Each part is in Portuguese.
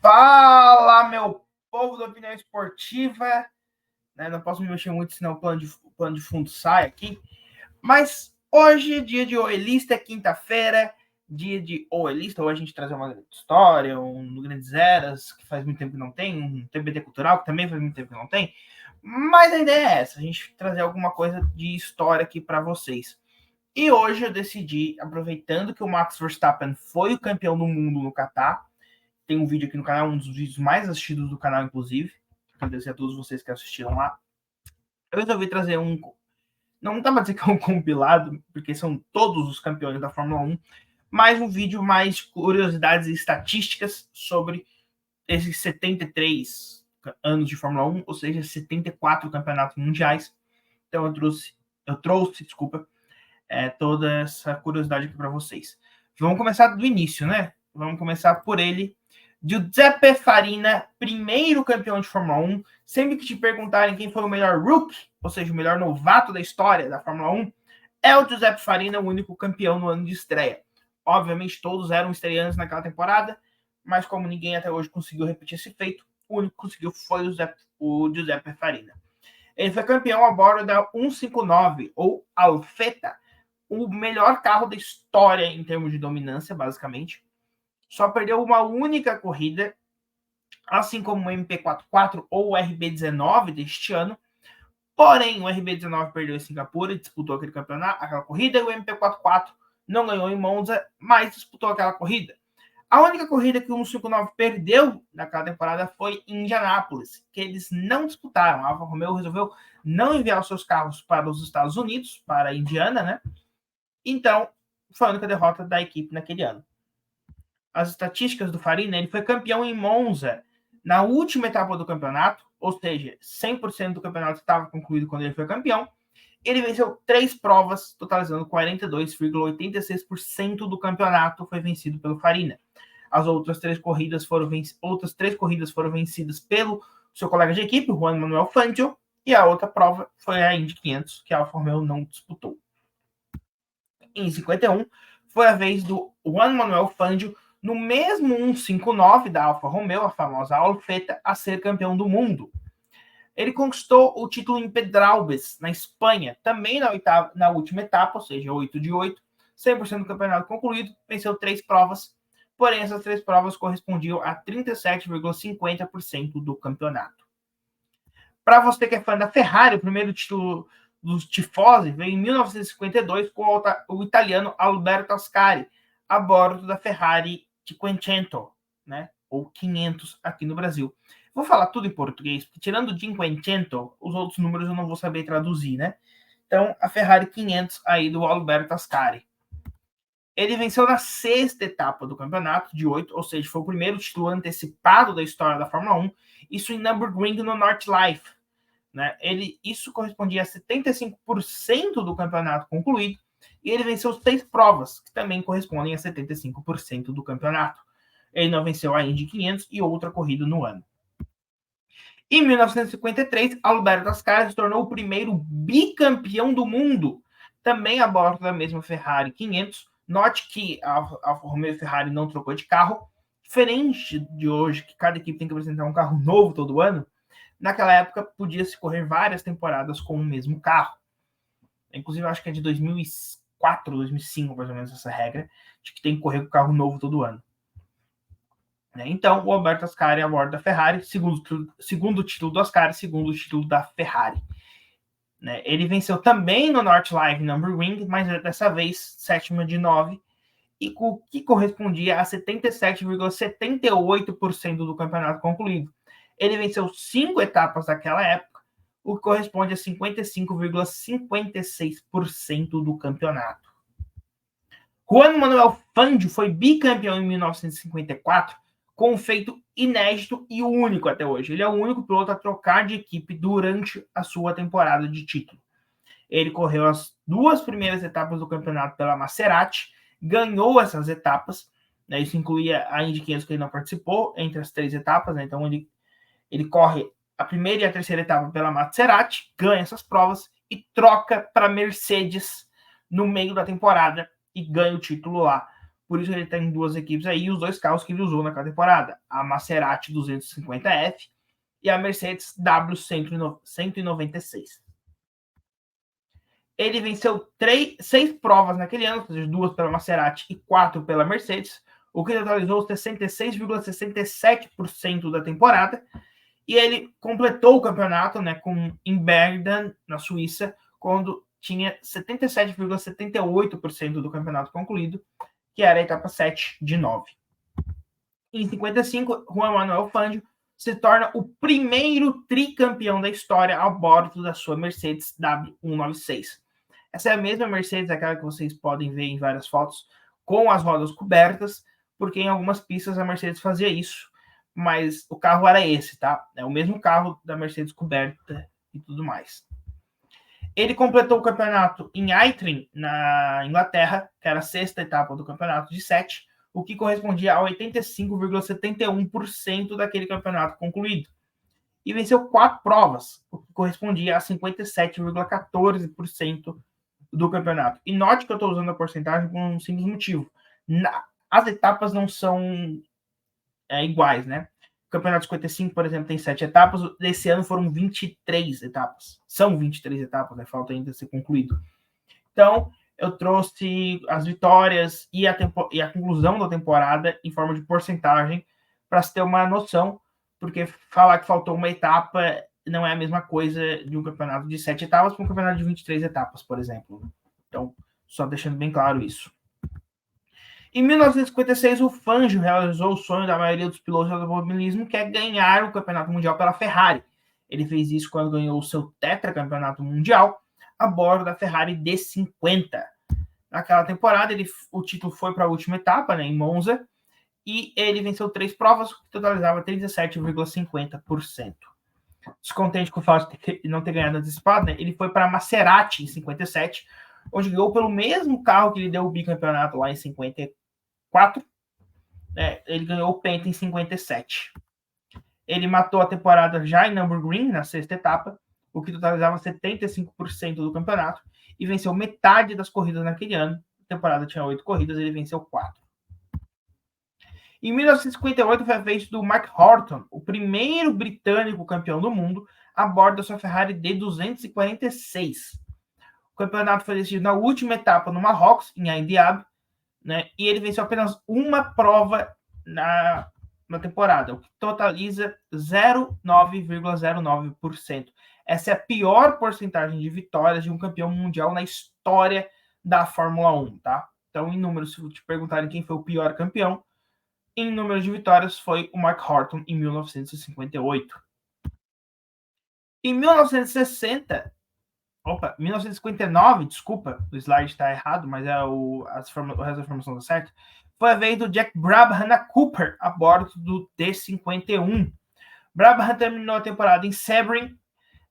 Fala, meu povo da opinião esportiva. Não posso me mexer muito, senão o plano de fundo sai aqui. Mas hoje, dia de Oelista, é quinta-feira, dia de Oelista. Hoje a gente traz uma grande história, um Grandes Eras, que faz muito tempo que não tem, um TBT Cultural, que também faz muito tempo que não tem. Mas a ideia é essa, a gente trazer alguma coisa de história aqui para vocês. E hoje eu decidi, aproveitando que o Max Verstappen foi o campeão do mundo no Catar, tem um vídeo aqui no canal, um dos vídeos mais assistidos do canal, inclusive. Agradecer a todos vocês que assistiram lá. Eu resolvi trazer não dá pra dizer que é um compilado, porque são todos os campeões da Fórmula 1, mas um vídeo mais curiosidades e estatísticas sobre esses 73 anos de Fórmula 1, ou seja, 74 campeonatos mundiais. Então eu trouxe, toda essa curiosidade aqui para vocês. Vamos começar do início, né? Vamos começar por ele, Giuseppe Farina, primeiro campeão de Fórmula 1. Sempre que te perguntarem quem foi o melhor rookie, ou seja, o melhor novato da história da Fórmula 1, é o Giuseppe Farina, o único campeão no ano de estreia. Obviamente, todos eram estreantes naquela temporada, mas como ninguém até hoje conseguiu repetir esse feito, o único que conseguiu foi o Giuseppe Farina. Ele foi campeão a bordo da 159, ou Alfetta, o melhor carro da história em termos de dominância, basicamente. Só perdeu uma única corrida, assim como o MP44 ou o RB19 deste ano. Porém, o RB19 perdeu em Singapura e disputou aquela corrida, e o MP44 não ganhou em Monza, mas disputou aquela corrida. A única corrida que o 159 perdeu naquela temporada foi em Indianápolis, que eles não disputaram. A Alfa Romeo resolveu não enviar os seus carros para os Estados Unidos, para a Indiana, né? Então, foi a única derrota da equipe naquele ano. As estatísticas do Farina, ele foi campeão em Monza na última etapa do campeonato, ou seja, 100% do campeonato estava concluído quando ele foi campeão. Ele venceu 3 provas, totalizando 42,86% do campeonato foi vencido pelo Farina. As outras 3 corridas foram vencidas pelo seu colega de equipe, Juan Manuel Fangio, e a outra prova foi a Indy 500, que a Alfa Romeo não disputou. Em 51, foi a vez do Juan Manuel Fangio, no mesmo 159 da Alfa Romeo, a famosa Alfetta, a ser campeão do mundo. Ele conquistou o título em Pedralbes, na Espanha, também na última etapa, ou seja, 8 de 8, 100% do campeonato concluído, venceu 3 provas, porém essas 3 provas correspondiam a 37,50% do campeonato. Para você que é fã da Ferrari, o primeiro título dos Tifosi veio em 1952 com o italiano Alberto Ascari, a bordo da Ferrari Cinquecento, né? Ou 500 aqui no Brasil. Vou falar tudo em português, porque tirando o Cinquecento, os outros números eu não vou saber traduzir, né? Então, a Ferrari 500 aí do Alberto Ascari. Ele venceu na 6ª etapa do campeonato, de 8, ou seja, foi o primeiro título antecipado da história da Fórmula 1, isso em Nürburgring no Nordschleife. Né? Isso correspondia a 75% do campeonato concluído, e ele venceu 6 provas, que também correspondem a 75% do campeonato. Ele não venceu a Indy 500 e outra corrida no ano. Em 1953, Alberto Ascari se tornou o primeiro bicampeão do mundo, também a bordo da mesma Ferrari 500. Note que a Alfa Romeo e a Ferrari não trocou de carro, diferente de hoje, que cada equipe tem que apresentar um carro novo todo ano. Naquela época, podia-se correr várias temporadas com o mesmo carro. Inclusive, acho que é de 2004, 2005, mais ou menos, essa regra, de que tem que correr com carro novo todo ano. Então, o Alberto Ascari a bordo da Ferrari, segundo título do Ascari, segundo título da Ferrari. Ele venceu também no Nordschleife Nürburgring, mas dessa vez 7ª de 9, e o que correspondia a 77,78% do campeonato concluído. Ele venceu 5 etapas daquela época, o que corresponde a 55,56% do campeonato. Juan Manuel Fangio foi bicampeão em 1954, com um feito inédito e único até hoje. Ele é o único piloto a trocar de equipe durante a sua temporada de título. Ele correu as 2 primeiras etapas do campeonato pela Maserati, ganhou essas etapas, né? Isso incluía a Indy 500 que ele não participou entre as 3 etapas, né? Então ele corre a primeira e a terceira etapa pela Maserati, ganha essas provas e troca para Mercedes no meio da temporada e ganha o título lá, Por isso ele tem duas equipes aí, e os dois carros que ele usou naquela temporada, a Maserati 250F e a Mercedes W196. Ele venceu 6 provas naquele ano, ou seja, 2 pela Maserati e 4 pela Mercedes, o que totalizou 66,67% da temporada. E ele completou o campeonato, né, em Bergdan, na Suíça, quando tinha 77,78% do campeonato concluído, que era a etapa 7 de 9. Em 55, Juan Manuel Fangio se torna o primeiro tricampeão da história a bordo da sua Mercedes W196. Essa é a mesma Mercedes, aquela que vocês podem ver em várias fotos, com as rodas cobertas, porque em algumas pistas a Mercedes fazia isso, mas o carro era esse, tá? É o mesmo carro da Mercedes coberta e tudo mais. Ele completou o campeonato em Eitrin, na Inglaterra, que era a 6ª etapa do campeonato de 7, o que correspondia a 85,71% daquele campeonato concluído. E venceu 4 provas, o que correspondia a 57,14% do campeonato. E note que eu estou usando a porcentagem por um simples motivo. As etapas não são iguais, né? O campeonato 55, por exemplo, tem 7 etapas. Desse ano foram 23 etapas. São 23 etapas, né? Falta ainda ser concluído. Então, eu trouxe as vitórias e a conclusão da temporada em forma de porcentagem para se ter uma noção, porque falar que faltou uma etapa não é a mesma coisa de um campeonato de 7 etapas para um campeonato de 23 etapas, por exemplo. Então, só deixando bem claro isso. Em 1956, o Fangio realizou o sonho da maioria dos pilotos de automobilismo, que é ganhar o campeonato mundial pela Ferrari. Ele fez isso quando ganhou o seu tetracampeonato mundial a bordo da Ferrari D50. Naquela temporada, o título foi para a última etapa, né, em Monza, e ele venceu 3 provas, que totalizava 37,50%. Descontente com o fato de não ter ganhado antecipado, né, ele foi para a Maserati em 57, onde ganhou pelo mesmo carro que ele deu o bicampeonato lá em 54. Ele ganhou o Penta em 57. Ele matou a temporada já em Nürburgring, na 6ª etapa, o que totalizava 75% do campeonato, e venceu metade das corridas naquele ano. A temporada tinha 8 corridas, ele venceu 4. Em 1958 foi a vez do Mark Horton, o primeiro britânico campeão do mundo, a bordo da sua Ferrari D246. O campeonato foi decidido na última etapa no Marrocos, em Ain Diab, né? E ele venceu apenas uma prova na temporada, o que totaliza 0,09%. Essa é a pior porcentagem de vitórias de um campeão mundial na história da Fórmula 1, tá? Então, em números, se te perguntarem quem foi o pior campeão, em número de vitórias foi o Mark Horton em 1958. Em 1959, desculpa, o slide está errado, mas o resto da informação está certo. Foi a vez do Jack Brabham na Cooper, a bordo do T51. Brabham terminou a temporada em Sebring,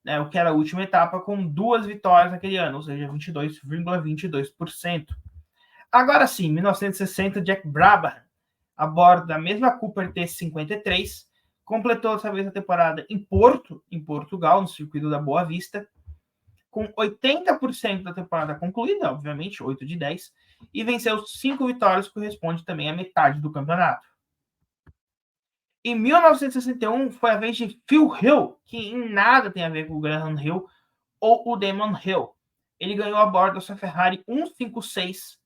né, o que era a última etapa, com 2 vitórias naquele ano, ou seja, 22,22%. Agora sim, 1960, Jack Brabham, a bordo da mesma Cooper T53, completou dessa vez a temporada em Portugal, no circuito da Boa Vista, com 80% da temporada concluída, obviamente, 8 de 10, e venceu 5 vitórias, que corresponde também à metade do campeonato. Em 1961, foi a vez de Phil Hill, que em nada tem a ver com o Graham Hill ou o Damon Hill. Ele ganhou a bordo da sua Ferrari 156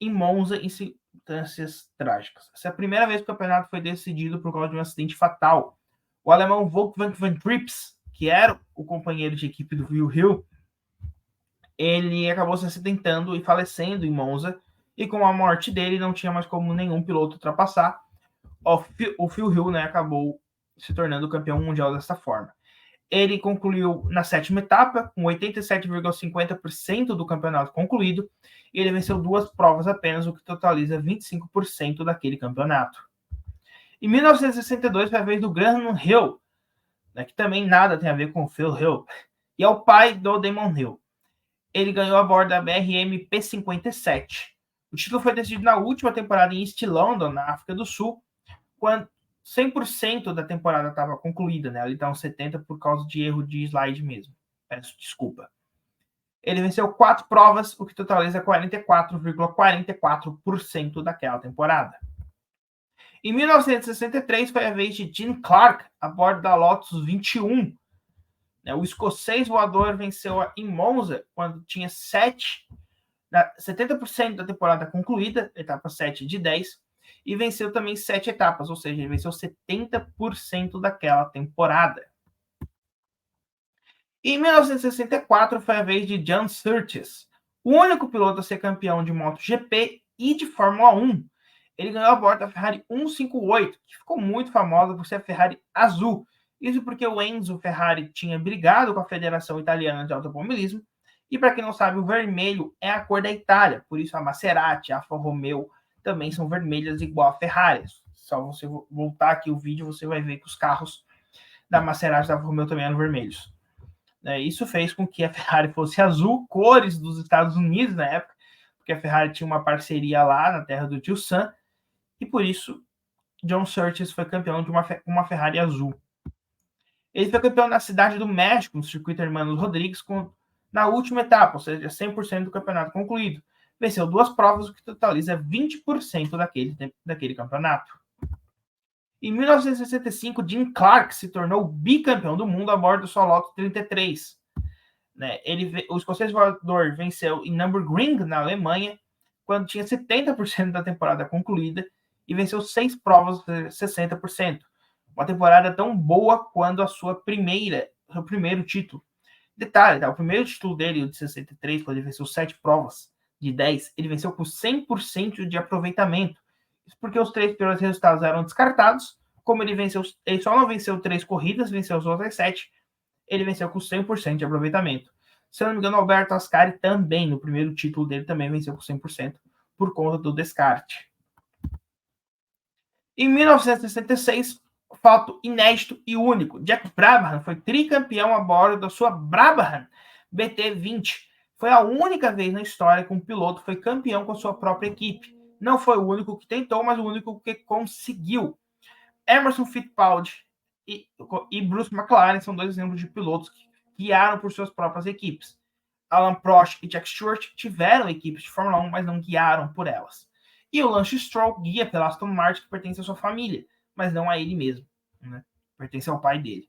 em Monza em circunstâncias trágicas. Essa é a primeira vez que o campeonato foi decidido por causa de um acidente fatal. O alemão Wolfgang van Trips, que era o companheiro de equipe do Phil Hill, ele acabou se acidentando e falecendo em Monza, e com a morte dele não tinha mais como nenhum piloto ultrapassar. O Phil Hill, né, acabou se tornando campeão mundial dessa forma. Ele concluiu na 7ª etapa, com 87,50% do campeonato concluído, e ele venceu 2 provas apenas, o que totaliza 25% daquele campeonato. Em 1962 foi a vez do Graham Hill, né, que também nada tem a ver com o Phil Hill, e é o pai do Damon Hill. Ele ganhou a bordo da BRM P57. O título foi decidido na última temporada em East London, na África do Sul, quando 100% da temporada estava concluída, né? Ali está uns 70% por causa de erro de slide mesmo. Peço desculpa. Ele venceu 4 provas, o que totaliza 44,44% daquela temporada. Em 1963 foi a vez de Jim Clark a bordo da Lotus 21. O escocês voador venceu em Monza quando tinha 70% da temporada concluída, etapa 7 de 10, e venceu também 7 etapas, ou seja, ele venceu 70% daquela temporada. Em 1964 foi a vez de John Surtees, o único piloto a ser campeão de MotoGP e de Fórmula 1. Ele ganhou a bordo da Ferrari 158, que ficou muito famosa por ser a Ferrari azul. Isso porque o Enzo Ferrari tinha brigado com a Federação Italiana de Automobilismo, e para quem não sabe, o vermelho é a cor da Itália, por isso a Maserati, a Alfa Romeo também são vermelhas igual a Ferrari. Só você voltar aqui o vídeo, você vai ver que os carros da Maserati e da Alfa Romeo também eram vermelhos. Isso fez com que a Ferrari fosse azul, cores dos Estados Unidos na época, porque a Ferrari tinha uma parceria lá na terra do tio Sam, e por isso John Surtees foi campeão de uma Ferrari azul. Ele foi campeão na Cidade do México, no circuito Hermanos Rodrigues, na última etapa, ou seja, 100% do campeonato concluído. Venceu 2 provas, o que totaliza 20% daquele campeonato. Em 1965, Jim Clark se tornou bicampeão do mundo a bordo do sua Lotus 33. O escocês voador venceu em Nürburgring, na Alemanha, quando tinha 70% da temporada concluída, e venceu 6 provas, 60%. Uma temporada tão boa quanto seu primeiro título. Detalhe, o primeiro título dele, o de 63, quando ele venceu 7 provas de 10, ele venceu com 100% de aproveitamento. Isso porque os 3 primeiros resultados eram descartados. Como ele só não venceu 3 corridas, venceu as outras 7, ele venceu com 100% de aproveitamento. Se eu não me engano, Alberto Ascari também, no primeiro título dele, também venceu com 100% por conta do descarte. Em 1966, fato inédito e único, Jack Brabham foi tricampeão a bordo da sua Brabham BT20. Foi a única vez na história que um piloto foi campeão com a sua própria equipe. Não foi o único que tentou, mas o único que conseguiu. Emerson Fittipaldi e Bruce McLaren são 2 exemplos de pilotos que guiaram por suas próprias equipes. Alan Prost e Jack Stewart tiveram equipes de Fórmula 1, mas não guiaram por elas. E o Lance Stroll guia pela Aston Martin, que pertence à sua família, mas não a ele mesmo. Pertence ao pai dele.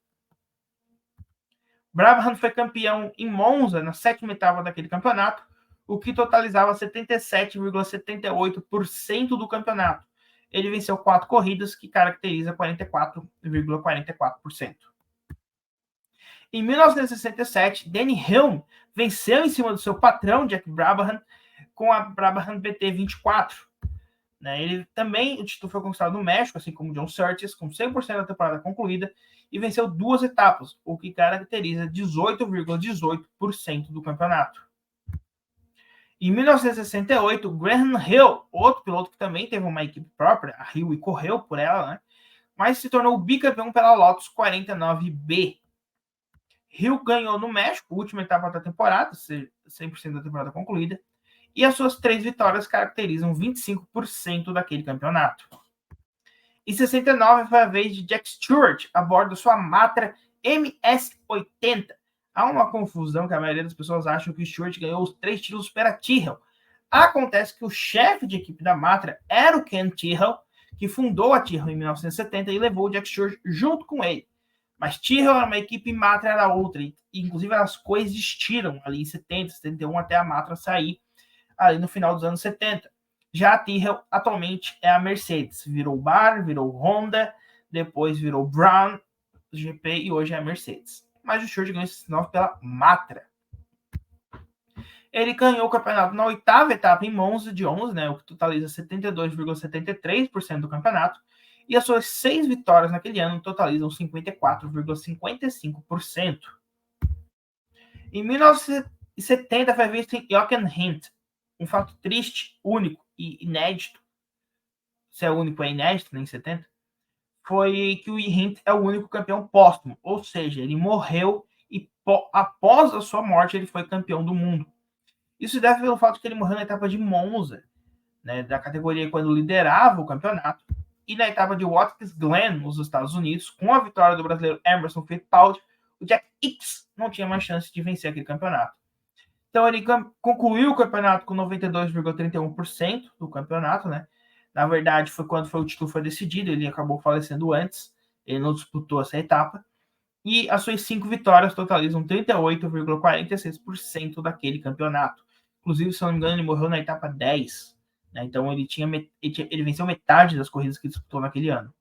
Brabham foi campeão em Monza na 7ª etapa daquele campeonato, o que totalizava 77,78% do campeonato. Ele venceu 4 corridas, que caracteriza 44,44%. Em 1967, Denny Hulme venceu em cima do seu patrão, Jack Brabham, com a Brabham BT24. O título foi conquistado no México, assim como John Surtees, com 100% da temporada concluída, e venceu 2 etapas, o que caracteriza 18,18% do campeonato. Em 1968, Graham Hill, outro piloto que também teve uma equipe própria, a Hill, e correu por ela, mas se tornou bicampeão pela Lotus 49B. Hill ganhou no México, última etapa da temporada, 100% da temporada concluída, e as suas 3 vitórias caracterizam 25% daquele campeonato. Em 69 foi a vez de Jack Stewart a bordo da sua Matra MS-80. Há uma confusão que a maioria das pessoas acham que o Stewart ganhou os 3 títulos pela Tyrrell. Acontece que o chefe de equipe da Matra era o Ken Tyrrell, que fundou a Tyrrell em 1970 e levou o Jack Stewart junto com ele. Mas Tyrrell era uma equipe e Matra era outra, e inclusive elas coexistiram ali em 70, 71, até a Matra sair ali no final dos anos 70. Já a Tyrrell atualmente é a Mercedes. Virou Bar, virou Honda, depois virou Brown GP e hoje é a Mercedes. Mas o Stewart ganhou esse 9 pela Matra. Ele ganhou o campeonato na 8ª etapa em Monza de 11, o que totaliza 72,73% do campeonato. E as suas 6 vitórias naquele ano totalizam 54,55%. Em 1970 foi visto em Jochen Rindt. Um fato triste, único e inédito, se é único é inédito, nem 70, foi que o Rindt é o único campeão póstumo, ou seja, ele morreu e após a sua morte ele foi campeão do mundo. Isso deve pelo fato que ele morreu na etapa de Monza, da categoria quando liderava o campeonato, e na etapa de Watkins Glen, nos Estados Unidos, com a vitória do brasileiro Emerson Fittipaldi, o Jack Ickx não tinha mais chance de vencer aquele campeonato. Então ele concluiu o campeonato com 92,31% do campeonato, né? Na verdade, foi quando o título foi decidido, ele acabou falecendo antes, ele não disputou essa etapa. E as suas 5 vitórias totalizam 38,46% daquele campeonato. Inclusive, se eu não me engano, ele morreu na etapa 10. Né? Então ele venceu metade das corridas que disputou naquele ano.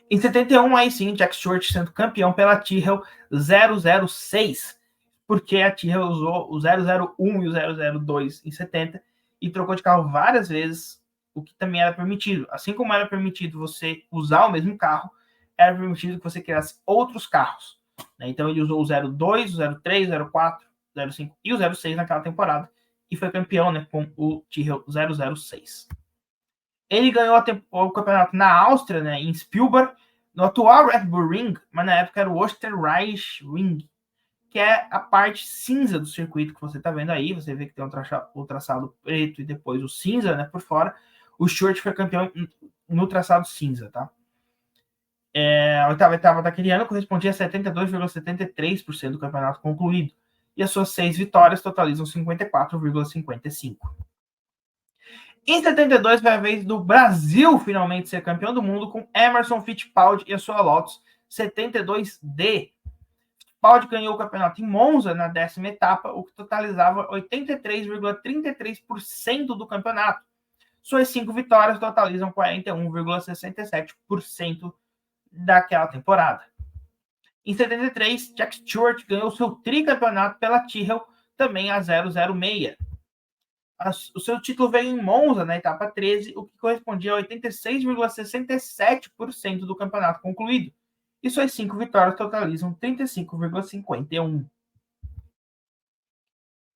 Em 71, aí sim, Jack Stewart sendo campeão pela Tyrrell 006, porque a Tyrrell usou o 001 e o 002 em 70 e trocou de carro várias vezes, o que também era permitido. Assim como era permitido você usar o mesmo carro, era permitido que você criasse outros carros. Né? Então ele usou o 02, o 03, o 04, o 05 e o 06 naquela temporada e foi campeão, né, com o Tyrrell 006. Ele ganhou o campeonato na Áustria, né, em Spielberg, no atual Red Bull Ring, mas na época era o Österreich Ring, que é a parte cinza do circuito que você está vendo aí. Você vê que tem o traçado preto e depois o cinza, né, por fora. O Stewart foi campeão no traçado cinza, tá? A oitava etapa daquele ano correspondia a 72,73% do campeonato concluído. E as suas 6 vitórias totalizam 54,55%. Em 72 foi a vez do Brasil finalmente ser campeão do mundo com Emerson Fittipaldi e a sua Lotus 72D. Fittipaldi ganhou o campeonato em Monza na 10ª etapa, o que totalizava 83,33% do campeonato. Suas 5 vitórias totalizam 41,67% daquela temporada. Em 73, Jack Stewart ganhou seu tricampeonato pela Tyrrell, também a 006. O seu título veio em Monza, na etapa 13, o que correspondia a 86,67% do campeonato concluído. E suas 5 vitórias totalizam 35,51%.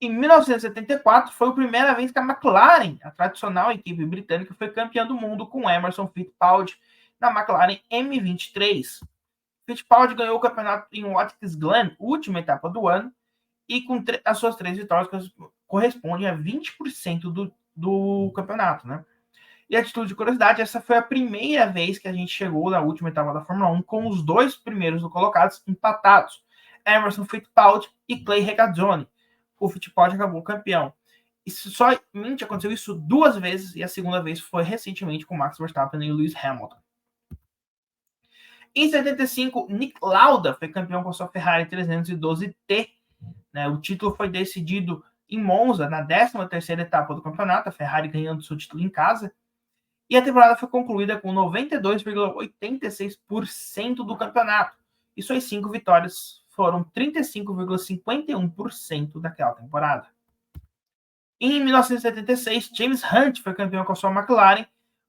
Em 1974, foi a primeira vez que a McLaren, a tradicional equipe britânica, foi campeã do mundo com Emerson Fittipaldi na McLaren M23. Fittipaldi ganhou o campeonato em Watkins Glen, última etapa do ano, e com as suas 3 vitórias correspondem a 20% do campeonato, né? E a título de curiosidade, essa foi a primeira vez que a gente chegou na última etapa da Fórmula 1 com os 2 primeiros colocados empatados, Emerson Fittipaldi e Clay Regazzoni. O Fittipaldi acabou campeão. Isso somente aconteceu isso 2 vezes, e a segunda vez foi recentemente com Max Verstappen e Lewis Hamilton. Em 75, Nick Lauda foi campeão com a sua Ferrari 312T. Né? O título foi decidido em Monza, na 13ª etapa do campeonato, a Ferrari ganhando seu título em casa. E a temporada foi concluída com 92,86% do campeonato. E suas 5 vitórias foram 35,51% daquela temporada. Em 1976, James Hunt foi campeão com a sua McLaren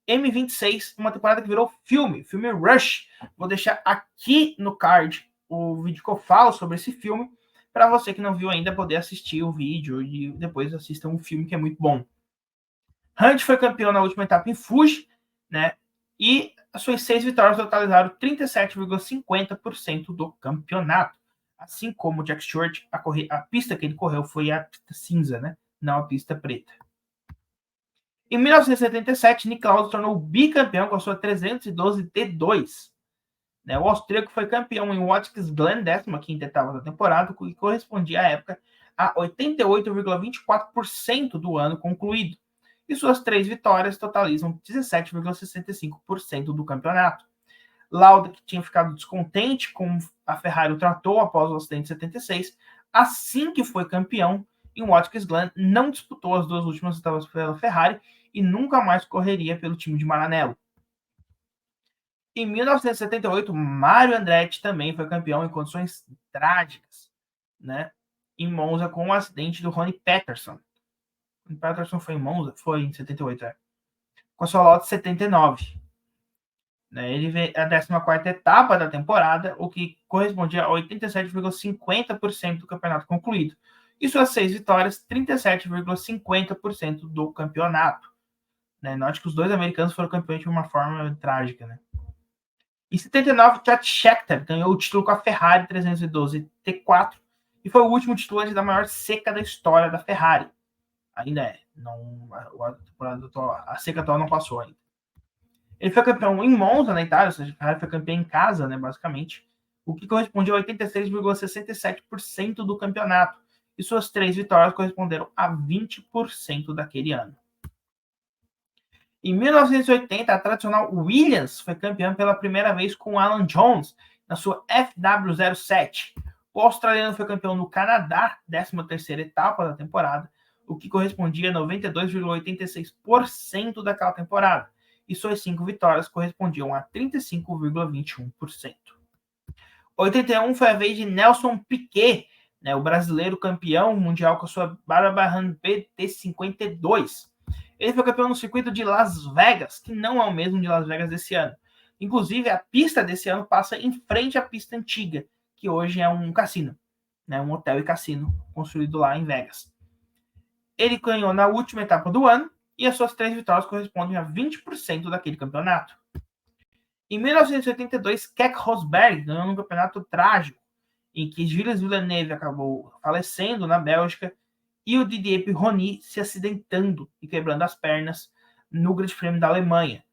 M26, uma temporada que virou filme Rush. Vou deixar aqui no card o vídeo que eu falo sobre esse filme, para você que não viu ainda poder assistir o vídeo e depois assistam o filme, que é muito bom. Hunt foi campeão na última etapa em Fuji, né? E as suas 6 vitórias totalizaram 37,50% do campeonato. Assim como o Jack Stewart, a pista que ele correu foi a pista cinza, né? Não a pista preta. Em 1977, Nick Lauda se tornou bicampeão com a sua 312 T2. Né? O austríaco foi campeão em Watkins Glen, 15ª etapa da temporada, que correspondia à época a 88,24% do ano concluído. E suas 3 vitórias totalizam 17,65% do campeonato. Lauda, que tinha ficado descontente com a Ferrari o tratou após o acidente de 76, assim que foi campeão em Watkins Glen, não disputou as 2 últimas etapas pela Ferrari e nunca mais correria pelo time de Maranello. Em 1978, Mario Andretti também foi campeão em condições trágicas, né? Em Monza, com o acidente do Ronnie Peterson. O Peterson foi em Monza? Foi em 78, com a sua Lotus 79. Né? Ele veio a 14ª etapa da temporada, o que correspondia a 87,50% do campeonato concluído. E suas 6 vitórias, 37,50% do campeonato. Né? Note que os 2 americanos foram campeões de uma forma trágica, né? Em 79, Chad Scheckter ganhou o título com a Ferrari 312 T4 e foi o último título antes da maior seca da história da Ferrari. Ainda é. Não, a seca atual não passou ainda. Ele foi campeão em Monza, na Itália, ou seja, a Ferrari foi campeão em casa, né, basicamente, o que corresponde a 86,67% do campeonato. e suas 3 vitórias corresponderam a 20% daquele ano. Em 1980, a tradicional Williams foi campeã pela primeira vez com Alan Jones na sua FW07. O australiano foi campeão no Canadá, 13ª etapa da temporada, o que correspondia a 92,86% daquela temporada, e suas 5 vitórias correspondiam a 35,21%. 81 foi a vez de Nelson Piquet, né, o brasileiro campeão mundial com a sua Brabham BT52. Ele foi campeão no circuito de Las Vegas, que não é o mesmo de Las Vegas desse ano. Inclusive, a pista desse ano passa em frente à pista antiga, que hoje é um cassino, né, um hotel e cassino construído lá em Vegas. Ele ganhou na última etapa do ano e as suas 3 vitórias correspondem a 20% daquele campeonato. Em 1982, Keck Rosberg ganhou um campeonato trágico, em que Gilles Villeneuve acabou falecendo na Bélgica e o Didier Pironi se acidentando e quebrando as pernas no Grande Prêmio da Alemanha.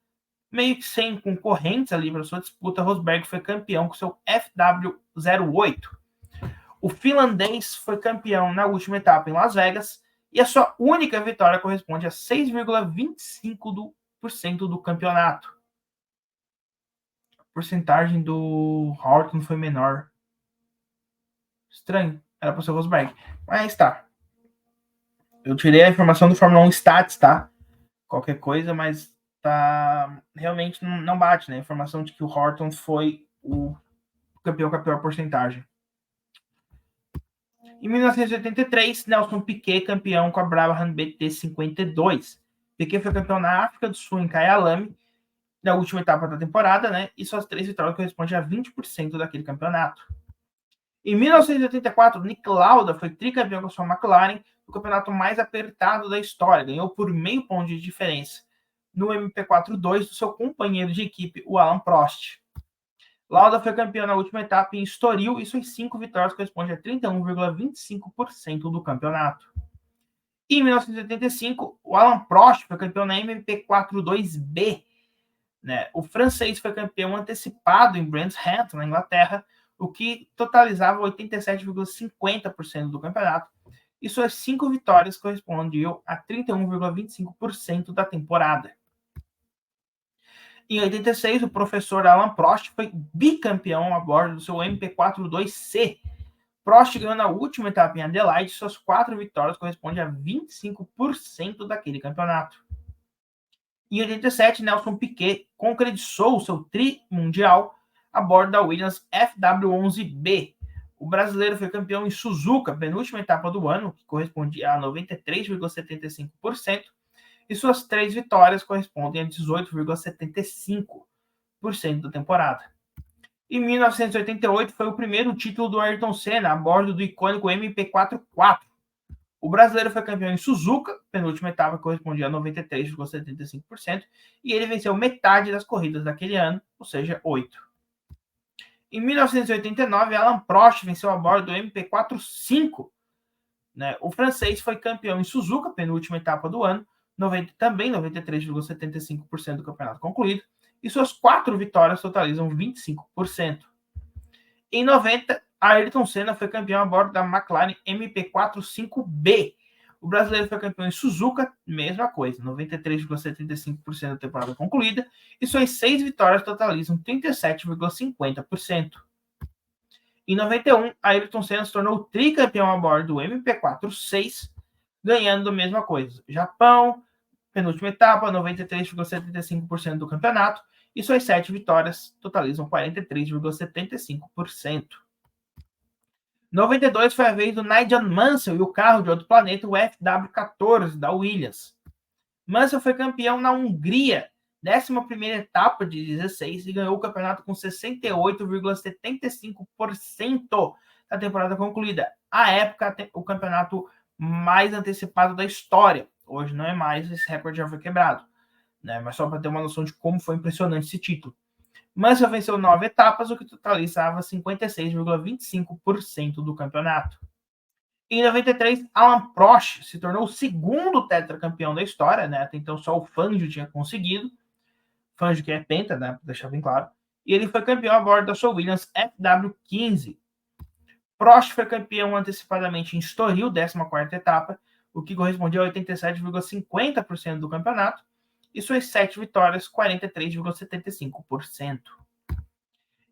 Meio que sem concorrentes ali para sua disputa, Rosberg foi campeão com seu FW08. O finlandês foi campeão na última etapa em Las Vegas e a sua única vitória corresponde a 6,25% do campeonato. A porcentagem do Hamilton foi menor. Estranho, era para ser o Rosberg. Mas tá. Eu tirei a informação do Fórmula 1 Stats, tá? Qualquer coisa, mas tá realmente não bate, né? A informação de que o Hamilton foi o campeão com a pior porcentagem. Em 1983, Nelson Piquet campeão com a Brabham BT52. Piquet foi campeão na África do Sul, em Kyalami, na última etapa da temporada, né? E suas 3 vitórias correspondem a 20% daquele campeonato. Em 1984, Nick Lauda foi tricampeão com a sua McLaren, o campeonato mais apertado da história. Ganhou por meio ponto de diferença no MP4-2 do seu companheiro de equipe, o Alain Prost. Lauda foi campeão na última etapa em Estoril e suas 5 vitórias correspondem a 31,25% do campeonato. E em 1985, o Alain Prost foi campeão na MP4-2B. Né? O francês foi campeão antecipado em Brands Hatch, na Inglaterra, o que totalizava 87,50% do campeonato, e suas 5 vitórias correspondiam a 31,25% da temporada. Em 86, o professor Alain Prost foi bicampeão a bordo do seu MP4-2C. Prost ganhou na última etapa em Adelaide, suas 4 vitórias correspondem a 25% daquele campeonato. Em 87, Nelson Piquet concretizou o seu tri-mundial a bordo da Williams FW11B. O brasileiro foi campeão em Suzuka, penúltima etapa do ano, que correspondia a 93,75%, e suas 3 vitórias correspondem a 18,75% da temporada. Em 1988, foi o primeiro título do Ayrton Senna a bordo do icônico MP44. O brasileiro foi campeão em Suzuka, penúltima etapa correspondia a 93,75%, e ele venceu metade das corridas daquele ano, ou seja, 8. Em 1989, Alain Prost venceu a bordo do MP45. Né? O francês foi campeão em Suzuka, penúltima etapa do ano, também 93,75% do campeonato concluído, e suas 4 vitórias totalizam 25%. Em 90, Ayrton Senna foi campeão a bordo da McLaren MP45B. O brasileiro foi campeão em Suzuka, mesma coisa, 93,75% da temporada concluída, e suas 6 vitórias totalizam 37,50%. Em 91, Ayrton Senna se tornou tricampeão a bordo do MP46, ganhando a mesma coisa. Japão, penúltima etapa, 93,75% do campeonato, e suas 7 vitórias totalizam 43,75%. 92 foi a vez do Nigel Mansell e o carro de outro planeta, o FW14 da Williams. Mansell foi campeão na Hungria, 11ª etapa de 16, e ganhou o campeonato com 68,75% da temporada concluída. À época, o campeonato mais antecipado da história. Hoje não é mais, esse recorde já foi quebrado. Né? Mas só para ter uma noção de como foi impressionante esse título. Mansell venceu 9 etapas, o que totalizava 56,25% do campeonato. Em 93, Alain Prost se tornou o segundo tetracampeão da história, né? Até então só o Fangio tinha conseguido. Fangio que é penta, né? Para deixar bem claro. E ele foi campeão a bordo da sua Williams FW15. Prost foi campeão antecipadamente em Estoril, 14ª etapa, o que correspondia a 87,50% do campeonato, e suas 7 vitórias, 43,75%.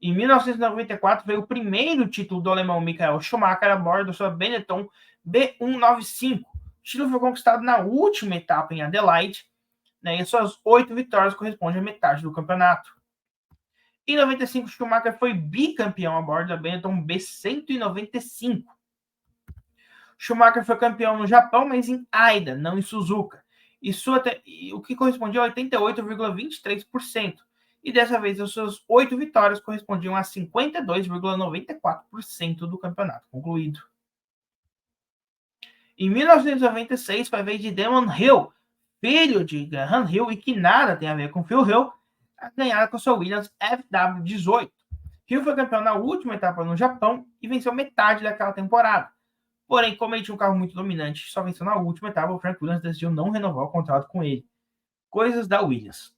Em 1994 veio o primeiro título do alemão Michael Schumacher a bordo da sua Benetton B195. O título foi conquistado na última etapa em Adelaide, né, e suas 8 vitórias correspondem à metade do campeonato. Em 95, Schumacher foi bicampeão a bordo da Benetton B195. Schumacher foi campeão no Japão, mas em Aida, não em Suzuka, o que correspondia a 88,23%. E dessa vez, as suas 8 vitórias correspondiam a 52,94% do campeonato concluído. Em 1996, foi a vez de Damon Hill, filho de Graham Hill e que nada tem a ver com Phil Hill, a ganhar com sua Williams FW18. Hill foi campeão na última etapa no Japão e venceu metade daquela temporada. Porém, como ele tinha um carro muito dominante, só venceu na última etapa, o Frank Williams decidiu não renovar o contrato com ele. Coisas da Williams.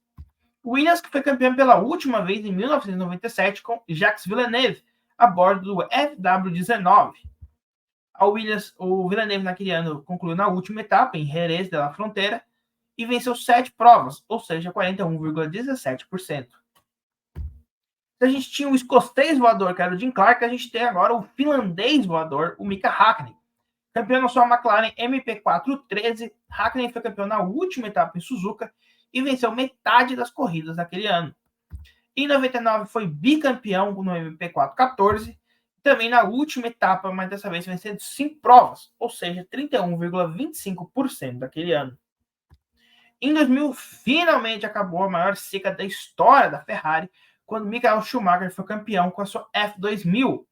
Williams que foi campeão pela última vez em 1997 com Jacques Villeneuve, a bordo do FW19. O Villeneuve naquele ano concluiu na última etapa, em Jerez de la Frontera, e venceu 7 provas, ou seja, 41,17%. Se a gente tinha o escocês voador, que era o Jim Clark, a gente tem agora o finlandês voador, o Mika Häkkinen. Campeão na sua McLaren MP413, Häkkinen foi campeão na última etapa em Suzuka e venceu metade das corridas daquele ano. Em 99 foi bicampeão no MP414, também na última etapa, mas dessa vez vencendo 5 provas, ou seja, 31,25% daquele ano. Em 2000, finalmente acabou a maior seca da história da Ferrari, quando Michael Schumacher foi campeão com a sua F2000.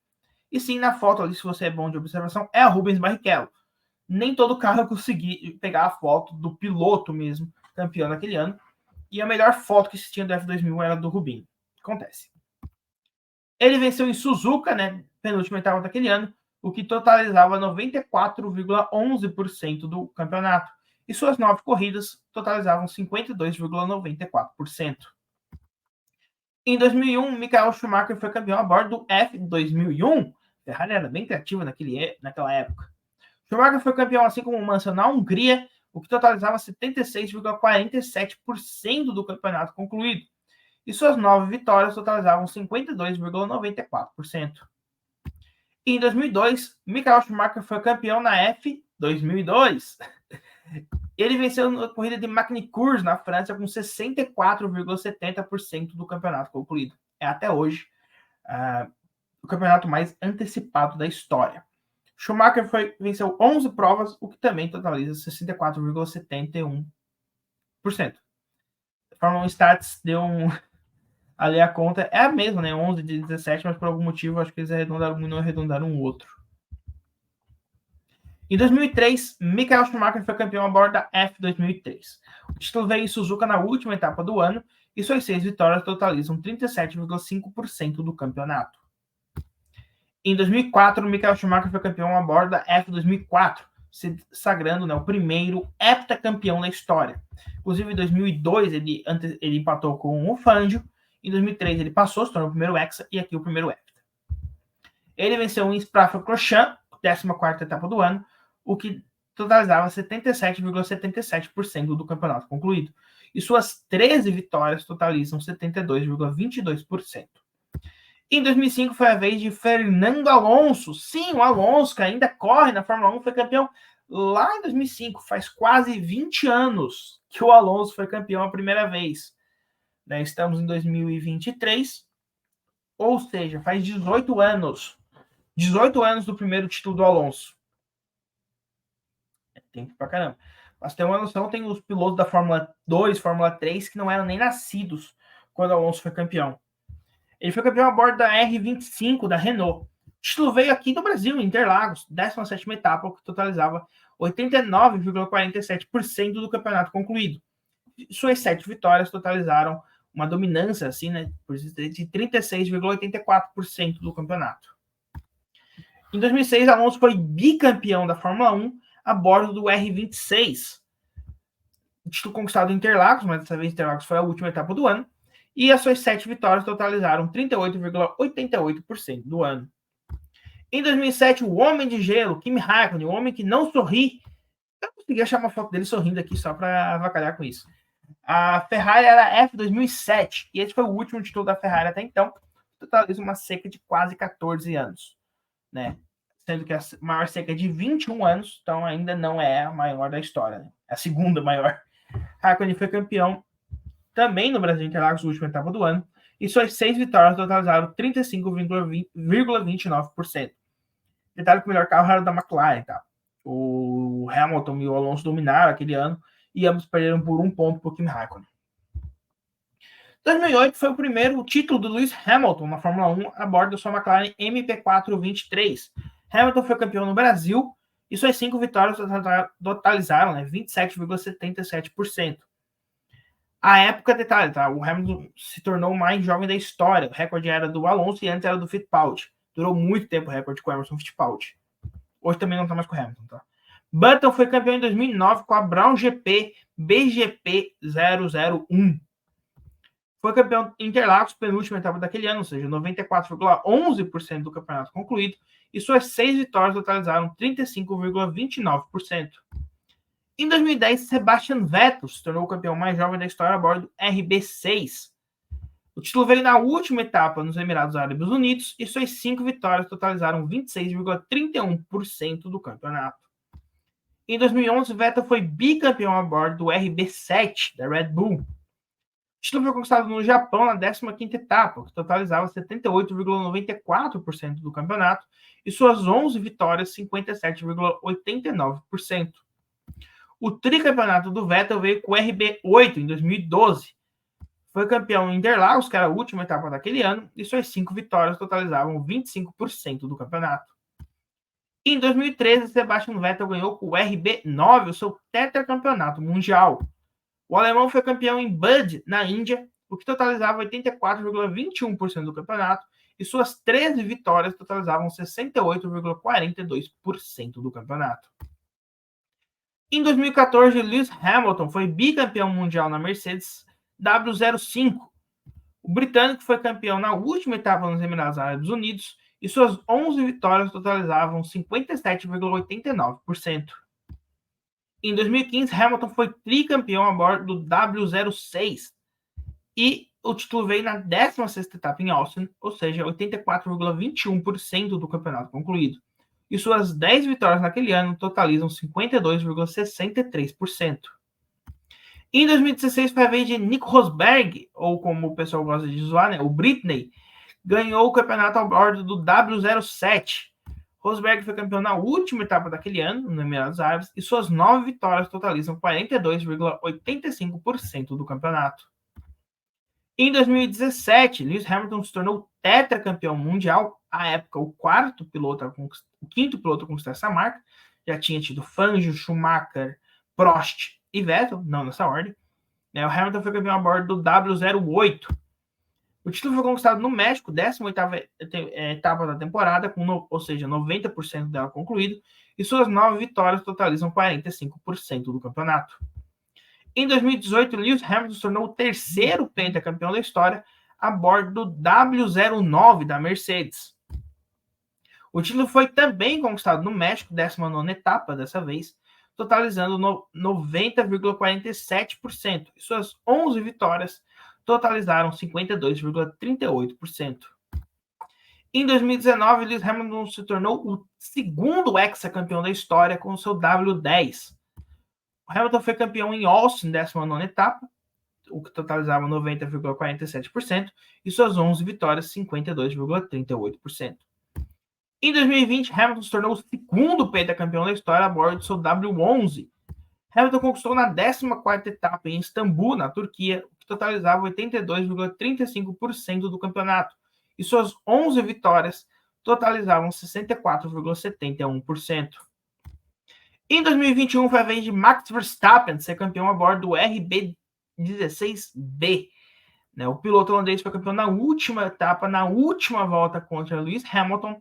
E sim, na foto ali, se você é bom de observação, é a Rubens Barrichello. Nem todo carro eu consegui pegar a foto do piloto mesmo, campeão daquele ano. E a melhor foto que se tinha do F2000 era do Rubinho. Acontece. Ele venceu em Suzuka, né, penúltima etapa daquele ano, o que totalizava 94,11% do campeonato. E suas 9 corridas totalizavam 52,94%. Em 2001, Michael Schumacher foi campeão a bordo do F2001. Ferrari era bem criativa naquela época. Schumacher foi campeão assim como Mansell na Hungria, o que totalizava 76,47% do campeonato concluído. E suas 9 vitórias totalizavam 52,94%. Em 2002, Michael Schumacher foi campeão na F2002. Ele venceu na corrida de Magny-Cours, na França, com 64,70% do campeonato concluído. É até hoje o campeonato mais antecipado da história. Schumacher venceu 11 provas, o que também totaliza 64,71%. A Fórmula 1 Stats deu ali a conta, é a mesma, né? 11 de 17, mas por algum motivo acho que eles arredondaram um e não arredondaram um outro. Em 2003, Michael Schumacher foi campeão a bordo da F2003. O título veio em Suzuka na última etapa do ano e suas 6 vitórias totalizam 37,5% do campeonato. Em 2004, Michael Schumacher foi campeão a bordo da F2004, se sagrando, né, o primeiro heptacampeão da história. Inclusive, em 2002, ele empatou com o Fangio. Em 2003, ele passou, se tornou o primeiro hexa, e aqui o primeiro hepta. Ele venceu em Spa-Francorchamps, 14ª etapa do ano, o que totalizava 77,77% do campeonato concluído. E suas 13 vitórias totalizam 72,22%. Em 2005 foi a vez de Fernando Alonso. Sim, o Alonso, que ainda corre na Fórmula 1, foi campeão lá em 2005. Faz quase 20 anos que o Alonso foi campeão a primeira vez. Estamos em 2023, ou seja, faz 18 anos. 18 anos do primeiro título do Alonso. É tempo pra caramba. Mas tem uma noção, tem os pilotos da Fórmula 2, Fórmula 3, que não eram nem nascidos quando o Alonso foi campeão. Ele foi campeão a bordo da R25 da Renault. O título veio aqui do Brasil, em Interlagos, 17ª etapa, o que totalizava 89,47% do campeonato concluído. Suas 7 vitórias totalizaram uma dominância assim, né, de 36,84% do campeonato. Em 2006, Alonso foi bicampeão da Fórmula 1 a bordo do R26. O título conquistado em Interlagos, mas dessa vez Interlagos foi a última etapa do ano. E as suas 7 vitórias totalizaram 38,88% do ano. Em 2007, o Homem de Gelo, Kimi Raikkonen, o homem que não sorri. Eu consegui achar uma foto dele sorrindo aqui só para avacalhar com isso. A Ferrari era F2007 e esse foi o último título da Ferrari até então. Totaliza uma seca de quase 14 anos, né? Sendo que a maior seca é de 21 anos, então ainda não é a maior da história, né? É a segunda maior. Raikkonen foi campeão também no Brasil Interlagos, na última etapa do ano, e suas 6 vitórias totalizaram 35,29%. Detalhe que o melhor carro era o da McLaren, tá? O Hamilton e o Alonso dominaram aquele ano e ambos perderam por 1 ponto para o Kimi Raikkonen. 2008 foi o primeiro título do Lewis Hamilton na Fórmula 1 a bordo da sua McLaren MP423. Hamilton foi campeão no Brasil e suas 5 vitórias totalizaram 27,77%. A época, detalhe, tá? O Hamilton se tornou o mais jovem da história. O recorde era do Alonso e antes era do Fittipaldi. Durou muito tempo o recorde com o Emerson Fittipaldi. Hoje também não tá mais com o Hamilton, tá? Button foi campeão em 2009 com a Brown GP BGP 001. Foi campeão em Interlagos, penúltima etapa daquele ano, ou seja, 94,11% do campeonato concluído, e suas 6 vitórias totalizaram 35,29%. Em 2010, Sebastian Vettel se tornou o campeão mais jovem da história a bordo do RB6. O título veio na última etapa nos Emirados Árabes Unidos e suas 5 vitórias totalizaram 26,31% do campeonato. Em 2011, Vettel foi bicampeão a bordo do RB7 da Red Bull. O título foi conquistado no Japão na 15ª etapa, que totalizava 78,94% do campeonato e suas 11 vitórias 57,89%. O tricampeonato do Vettel veio com o RB8 em 2012. Foi campeão em Interlagos, que era a última etapa daquele ano, e suas 5 vitórias totalizavam 25% do campeonato. Em 2013, Sebastian Vettel ganhou com o RB9 o seu tetracampeonato mundial. O alemão foi campeão em Bud, na Índia, o que totalizava 84,21% do campeonato, e suas 13 vitórias totalizavam 68,42% do campeonato. Em 2014, Lewis Hamilton foi bicampeão mundial na Mercedes W05. O britânico foi campeão na última etapa nos Emirados Árabes Unidos e suas 11 vitórias totalizavam 57,89%. Em 2015, Hamilton foi tricampeão a bordo do W06 e o título veio na 16ª etapa em Austin, ou seja, 84,21% do campeonato concluído. E suas 10 vitórias naquele ano totalizam 52,63%. Em 2016 foi a vez de Nico Rosberg, ou como o pessoal gosta de zoar, né, o Britney, ganhou o campeonato a bordo do W07. Rosberg foi campeão na última etapa daquele ano, no Emirados Árabes, e suas 9 vitórias totalizam 42,85% do campeonato. Em 2017, Lewis Hamilton se tornou tetracampeão mundial, à época o quinto piloto a conquistar essa marca. Já tinha tido Fangio, Schumacher, Prost e Vettel, não nessa ordem. O Hamilton foi campeão a bordo do W08. O título foi conquistado no México, 18ª etapa da temporada, ou seja, 90% dela concluído, e suas 9 vitórias totalizam 45% do campeonato. Em 2018, Lewis Hamilton se tornou o terceiro pentacampeão da história a bordo do W09 da Mercedes. O título foi também conquistado no México, 19ª etapa dessa vez, totalizando 90,47%, e suas 11 vitórias totalizaram 52,38%. Em 2019, Lewis Hamilton se tornou o segundo hexacampeão da história com o seu W10. O Hamilton foi campeão em Austin, 19ª etapa, o que totalizava 90,47%, e suas 11 vitórias, 52,38%. Em 2020, Hamilton se tornou o segundo pentacampeão da história a bordo do seu W11. Hamilton conquistou na 14ª etapa em Istambul, na Turquia, o que totalizava 82,35% do campeonato, e suas 11 vitórias totalizavam 64,71%. Em 2021, foi a vez de Max Verstappen ser campeão a bordo do RB16B. O piloto holandês foi campeão na última etapa, na última volta contra Lewis Hamilton,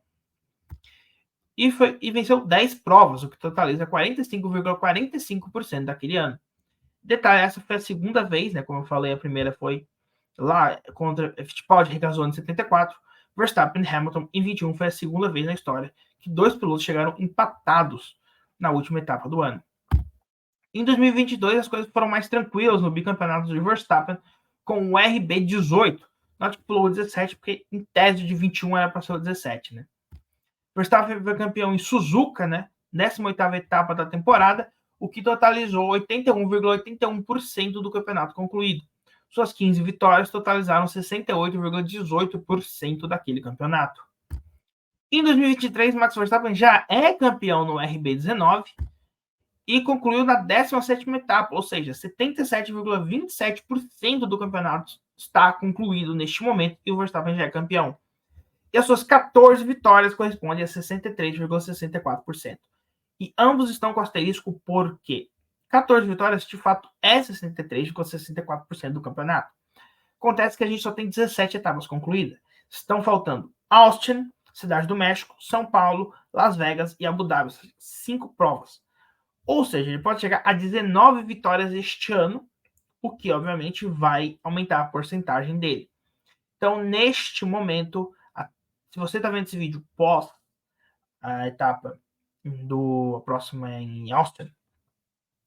e venceu 10 provas, o que totaliza 45,45% daquele ano. Detalhe, essa foi a segunda vez, como eu falei, a primeira foi lá contra Fittipaldi, Regazzoni em 74, Verstappen e Hamilton em 21 foi a segunda vez na história que dois pilotos chegaram empatados na última etapa do ano. Em 2022, as coisas foram mais tranquilas no bicampeonato de Verstappen com o RB18. Nós pulou o 17, porque em tese de 21 era para ser o 17, né? Verstappen foi campeão em Suzuka, né? 18ª etapa da temporada, o que totalizou 81,81% do campeonato concluído. Suas 15 vitórias totalizaram 68,18% daquele campeonato. Em 2023, Max Verstappen já é campeão no RB19 e concluiu na 17ª etapa, ou seja, 77,27% do campeonato está concluído neste momento e o Verstappen já é campeão. E as suas 14 vitórias correspondem a 63,64%. E ambos estão com asterisco porque 14 vitórias, de fato, é 63,64% do campeonato. Acontece que a gente só tem 17 etapas concluídas. Estão faltando Austin, Cidade do México, São Paulo, Las Vegas e Abu Dhabi. 5 provas. Ou seja, ele pode chegar a 19 vitórias este ano, o que, obviamente, vai aumentar a porcentagem dele. Então, neste momento, se você está vendo esse vídeo pós a etapa a próxima em Austin,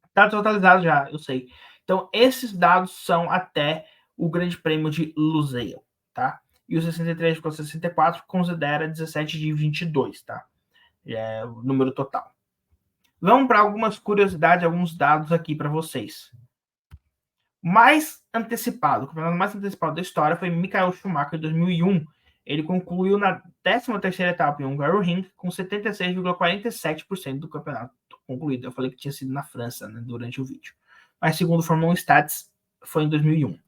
está totalizado já, eu sei. Então, esses dados são até o Grande Prêmio de Lusail, tá? E o 63,64 considera 17 de 22, tá? É o número total. Vamos para algumas curiosidades, alguns dados aqui para vocês. O campeonato mais antecipado da história foi Michael Schumacher em 2001. Ele concluiu na 13ª etapa em Hungaroring com 76,47% do campeonato concluído. Eu falei que tinha sido na França, né, durante o vídeo. Mas segundo o Fórmula 1 Stats, foi em 2001.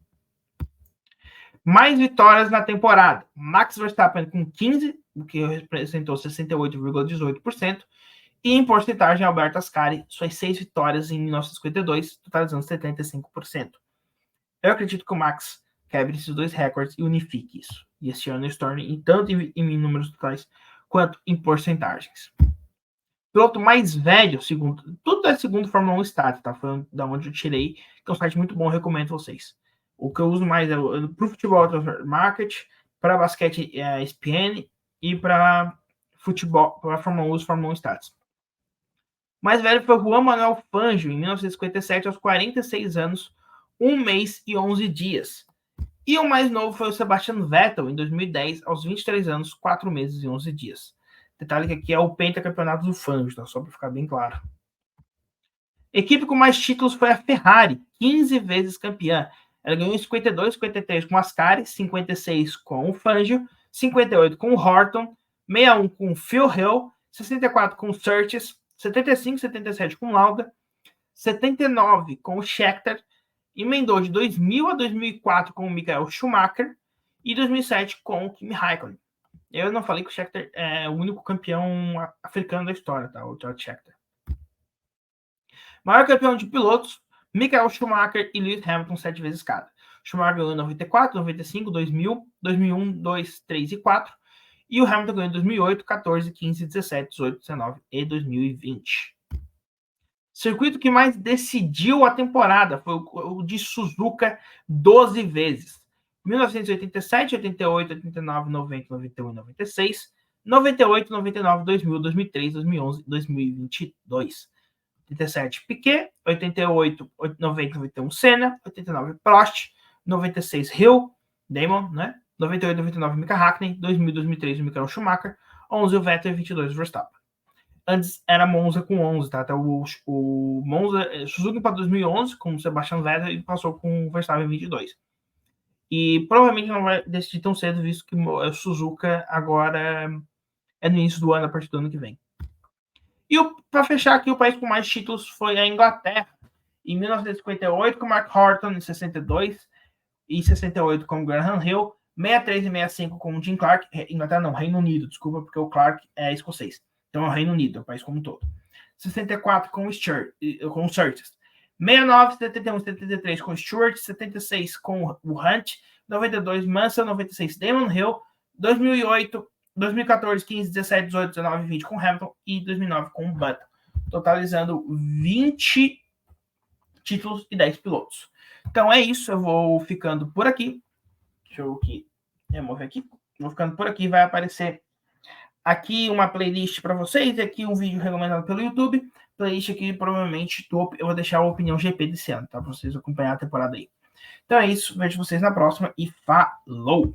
Mais vitórias na temporada. Max Verstappen com 15, o que representou 68,18%. E em porcentagem, Alberto Ascari, suas 6 vitórias em 1952, totalizando 75%. Eu acredito que o Max quebre esses dois recordes e unifique isso. E esse ano se torne tanto em números totais quanto em porcentagens. Piloto mais velho, tudo é segundo Fórmula 1 Stats, tá? Foi da onde eu tirei, que é um site muito bom, eu recomendo vocês. O que eu uso mais é para o futebol Market, para basquete ESPN e para futebol, para Fórmula 1, Fórmula 1 Stats. O mais velho foi Juan Manuel Fangio, em 1957, aos 46 anos, 1 mês e 11 dias. E o mais novo foi o Sebastian Vettel, em 2010, aos 23 anos, 4 meses e 11 dias. Detalhe que aqui é o pentacampeonato do Fangio, tá? Só para ficar bem claro. Equipe com mais títulos foi a Ferrari, 15 vezes campeã. Ela ganhou em 52, 53 com o Ascari, 56 com o Fangio, 58 com o Horton, 61 com o Phil Hill, 64 com o Surtees, 75, 77 com o Lauda, 79 com o Scheckter, emendou de 2000 a 2004 com o Michael Schumacher e 2007 com o Kimi Raikkonen. Eu não falei que o Scheckter é o único campeão africano da história, tá? O George Scheckter. Maior campeão de pilotos, Michael Schumacher e Lewis Hamilton, 7 vezes cada. Schumacher ganhou em 94, 95, 2000, 2001, 2, 3 e 4. E o Hamilton ganhou em 2008, 14, 15, 17, 18, 19 e 2020. Circuito que mais decidiu a temporada foi o de Suzuka 12 vezes. 1987, 88, 89, 90, 91 e 96. 98, 99, 2000, 2003, 2011 e 2022. 87, Piquet. 88, 90, 91, Senna. 89, Prost. 96, Hill, Damon, né? 98, 99, Mika Hakkinen. 2000, 2003, Michael Schumacher. 11, o Vettel e 22, Verstappen. Antes era Monza com 11, tá? Até o Monza, Suzuka para 2011 com o Sebastian Vettel e passou com o Verstappen em 22. E provavelmente não vai decidir tão cedo, visto que o Suzuka agora é no início do ano, a partir do ano que vem. E para fechar aqui, o país com mais títulos foi a Inglaterra. Em 1958 com Mark Horton, em 62 e 68 com o Graham Hill, 63 e 65 com o Jim Clark. Inglaterra não, Reino Unido, desculpa, porque o Clark é escocês. Então é o Reino Unido, é o país como um todo. 64 com o Surtees. 69, 71, 73 com o Stewart. 76 com o Hunt. 92 Mansell. 96 Damon Hill. 2008, 2014, 15, 17, 18, 19 20 com Hamilton. E 2009 com o Button. Totalizando 20 títulos e 10 pilotos. Então é isso, eu vou ficando por aqui. Deixa eu remover aqui. vou ficando por aqui. Vai aparecer aqui uma playlist para vocês, aqui um vídeo recomendado pelo YouTube. Playlist aqui, provavelmente, eu vou deixar a opinião GP desse ano, tá? Para vocês acompanhar a temporada aí. Então é isso, vejo vocês na próxima e falou!